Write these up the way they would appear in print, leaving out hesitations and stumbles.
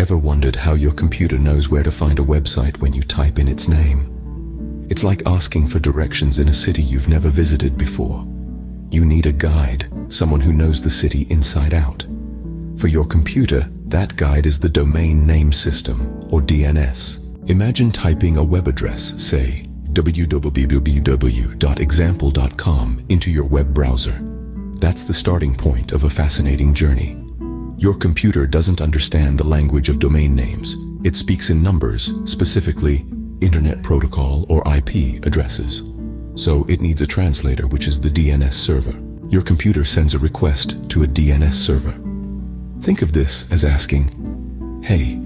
Ever wondered how your computer knows where to find a website when you type in its name? It's like asking for directions in a city you've never visited before. You need a guide, someone who knows the city inside out. For your computer, that guide is the Domain Name System, or DNS. Imagine typing a web address, say www.example.com, into your web browser. That's the starting point of a fascinating journey. Your computer doesn't understand the language of domain names. It speaks in numbers, specifically Internet Protocol or IP addresses. So it needs a translator, which is the DNS server. Your computer sends a request to a DNS server. Think of this as asking, "Hey,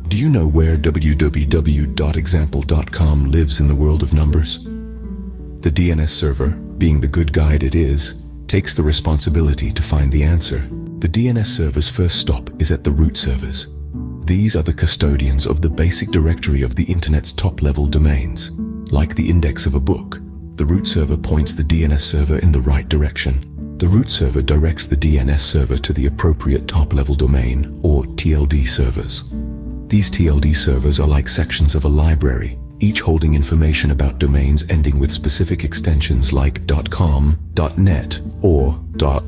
do you know where www.example.com lives in the world of numbers?" The DNS server, being the good guide it is, takes the responsibility to find the answer. The DNS server's first stop is at the root servers. These are the custodians of the basic directory of the Internet's top-level domains. Like the index of a book, the root server points the DNS server in the right direction. The root server directs the DNS server to the appropriate top-level domain, or TLD servers. These TLD servers are like sections of a library, each holding information about domains ending with specific extensions like .com, .net, or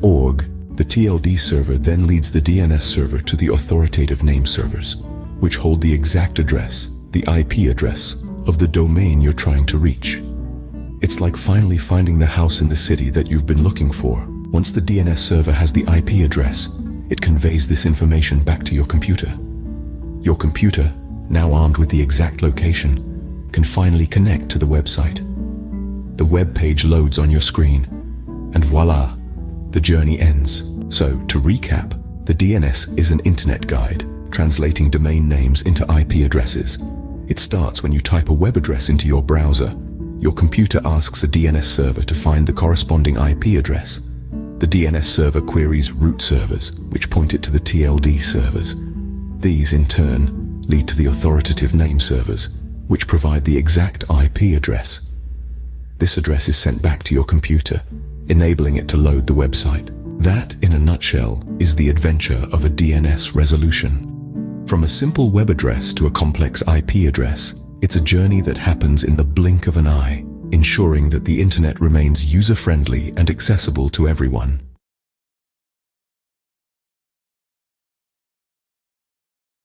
.org. The TLD server then leads the DNS server to the authoritative name servers, which hold the exact address, the IP address, of the domain you're trying to reach. It's like finally finding the house in the city that you've been looking for. Once the DNS server has the IP address, it conveys this information back to your computer. Your computer, now armed with the exact location, can finally connect to the website. The web page loads on your screen, and voila, the journey ends. So, to recap, the DNS is an internet guide, translating domain names into IP addresses. It starts when you type a web address into your browser. Your computer asks a DNS server to find the corresponding IP address. The DNS server queries root servers, which point it to the TLD servers. These, in turn, lead to the authoritative name servers, which provide the exact IP address. This address is sent back to your computer, enabling it to load the website. That, in a nutshell, is the adventure of a DNS resolution. From a simple web address to a complex IP address, it's a journey that happens in the blink of an eye, ensuring that the internet remains user-friendly and accessible to everyone.